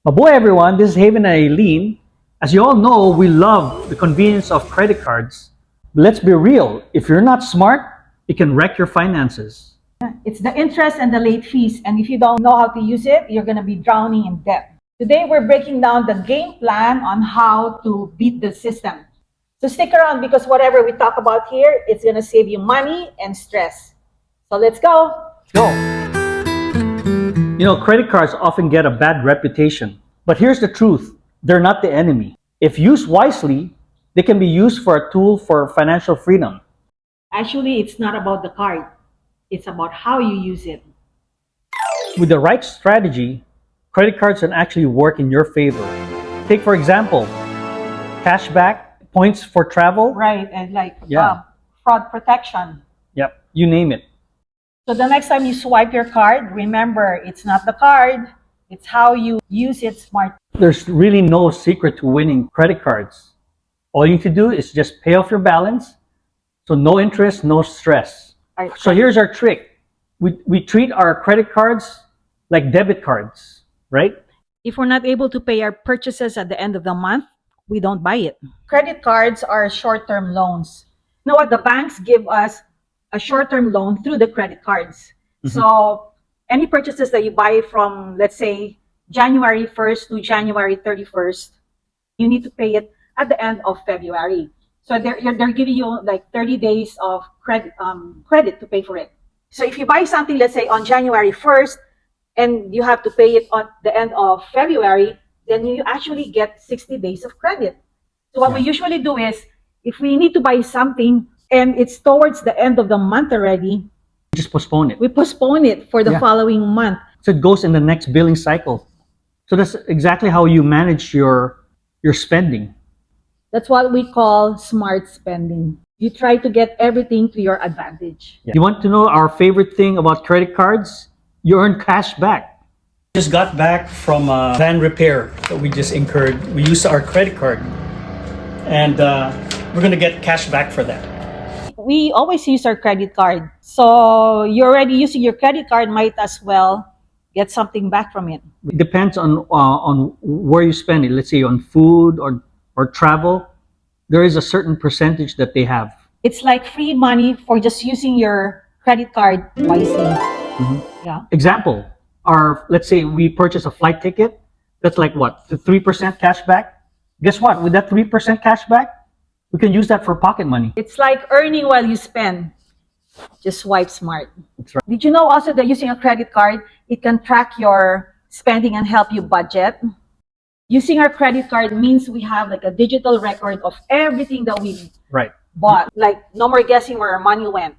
Mabuhay everyone, this is Haven and Aileen. As you all know, we love the convenience of credit cards. But let's be real, if you're not smart, it can wreck your finances. It's the interest and the late fees, and if you don't know how to use it, you're going to be drowning in debt. Today, we're breaking down the game plan on how to beat the system. So stick around because whatever we talk about here, it's going to save you money and stress. So let's go. Go! You know, credit cards often get a bad reputation. But here's the truth, they're not the enemy. If used wisely, they can be used for a tool for financial freedom. Actually, it's not about the card. It's about how you use it. With the right strategy, credit cards can actually work in your favor. Take, for example, cashback, points for travel. Right, and Yeah. fraud protection. Yep, you name it. So the next time you swipe your card, remember, it's not the card, it's how you use it smartly. There's really no secret to winning credit cards. All you need to do is just pay off your balance. So no interest, no stress. Right. So here's our trick. We treat our credit cards like debit cards, right? If we're not able to pay our purchases at the end of the month, we don't buy it. Credit cards are short-term loans. You know what? The banks give us a short-term loan through the credit cards. So any purchases that you buy from, let's say, January 1st to January 31st, you need to pay it at the end of February. So they're giving you like 30 days of credit to pay for it. So if you buy something, let's say on January 1st, and you have to pay it at the end of February, then you actually get 60 days of credit. So what we usually do is, if we need to buy something and it's towards the end of the month already, Just postpone it. we postpone it for the following month. So it goes in the next billing cycle. So that's exactly how you manage your spending. That's what we call smart spending. You try to get everything to your advantage. You want to know our favorite thing about credit cards? You earn cash back. Just got back from a van repair that we just incurred. We used our credit card, and we're gonna get cash back for that. We always use our credit card. So you're already using your credit card, might as well get something back from it. It depends on where you spend it. Let's say on food or travel. There is a certain percentage that they have. It's like free money for just using your credit card wisely. Yeah. Example, let's say we purchase a flight ticket. That's like what? The 3% cash back. Guess what? With that 3% cash back, we can use that for pocket money. It's like earning while you spend. Just swipe smart. That's right. Did you know also that using a credit card, it can track your spending and help you budget? Using our credit card means we have like a digital record of everything that we Right. bought. Like no more guessing where our money went.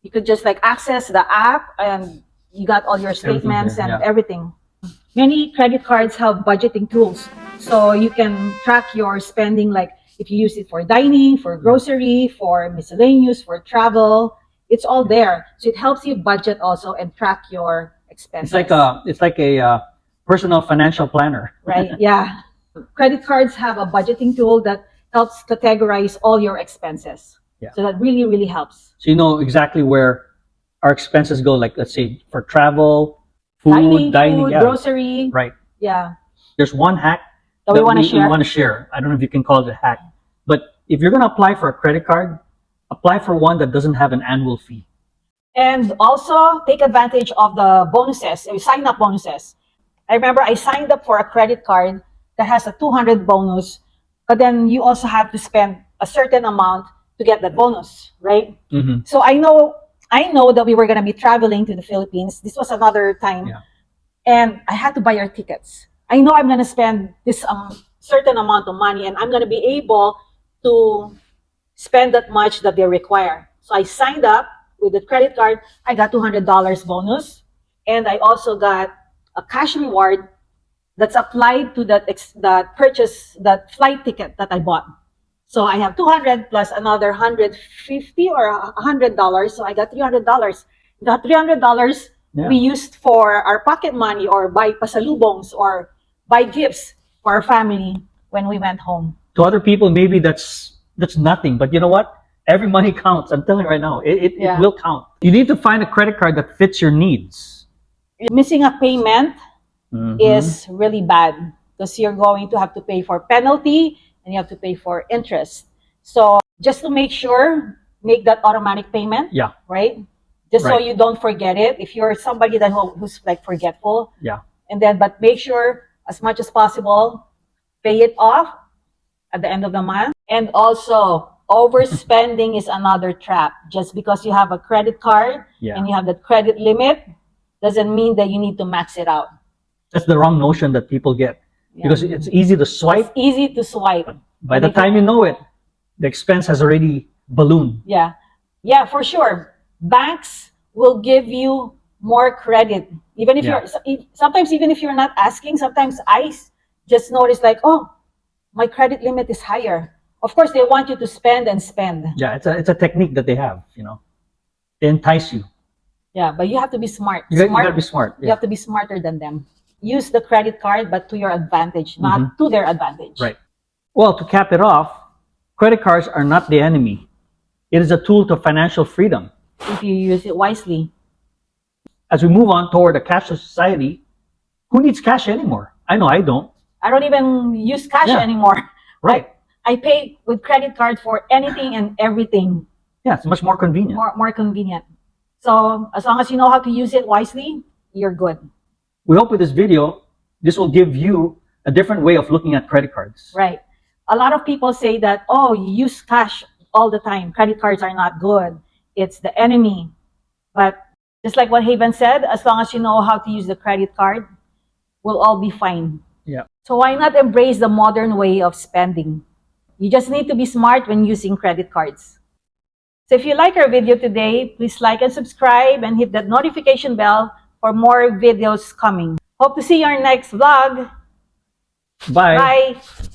You could just like access the app and you got all your statements there, and yeah. everything. Many credit cards have budgeting tools. So you can track your spending, like if you use it for dining, for grocery, for miscellaneous, for travel, it's all there. So it helps you budget also and track your expenses. It's like a personal financial planner. Right? Yeah. Credit cards have a budgeting tool that helps categorize all your expenses. Yeah. So that really, really helps. So you know exactly where our expenses go. Like let's say for travel, food, dining, yeah. Grocery. Right. Yeah. There's one hack That we want to share. We want to share. I don't know if you can call it a hack, but if you're going to apply for a credit card, apply for one that doesn't have an annual fee. And also take advantage of the bonuses, sign up bonuses. I remember I signed up for a credit card that has a 200 bonus, but then you also have to spend a certain amount to get that bonus, right? So I know that we were going to be traveling to the Philippines. This was another time. Yeah. And I had to buy our tickets. I know I'm going to spend this certain amount of money and I'm going to be able to spend that much that they require. So I signed up with the credit card. I got $200 bonus. And I also got a cash reward that's applied to that flight ticket that I bought. So I have 200 plus another 150 or $100. So I got $300. That $300 we used for our pocket money or buy pasalubongs or buy gifts for our family when we went home. To other people, maybe that's nothing, but you know what? Every money counts. I'm telling you right now, it will count. You need to find a credit card that fits your needs. Missing a payment is really bad. because you're going to have to pay for penalty and you have to pay for interest. So just to make sure, make that automatic payment. Yeah. Right? Just so Right. you don't forget it. If you're somebody who's like forgetful, Yeah. and then but make sure as much as possible pay it off at the end of the month. And also, overspending is another trap. Just because you have a credit card Yeah. and you have that credit limit doesn't mean that you need to max it out. That's the wrong notion that people get. Yeah. Because it's easy to It's swipe. easy to swipe. By the time you know it, the expense has already ballooned. Yeah. Yeah, for sure. Banks will give you more credit. Even if Yeah. sometimes even if you're not asking, sometimes I just notice like, oh, my credit limit is higher. Of course, they want you to spend and spend. Yeah, it's a technique that they have, you know. They entice you. Yeah, but you have to be smart. You gotta be smart. You have to be smarter than them. Use the credit card, but to your advantage, not to their advantage. Right. Well, to cap it off, credit cards are not the enemy. It is a tool to financial freedom. If you use it wisely. As we move on toward a cashless society, who needs cash anymore? I know I don't. I don't even use cash Yeah. anymore. Right. I pay with credit card for anything and everything. Yeah, it's much more convenient. More convenient. So as long as you know how to use it wisely, you're good. We hope with this video, this will give you a different way of looking at credit cards. Right. A lot of people say that, oh, you use cash all the time. Credit cards are not good. It's the enemy. But just like what Haven said, as long as you know how to use the credit card, we'll all be fine. Yeah. So why not embrace the modern way of spending? You just need to be smart when using credit cards. So if you like our video today, please like and subscribe and hit that notification bell for more videos coming. Hope to see you in our next vlog. Bye. Bye.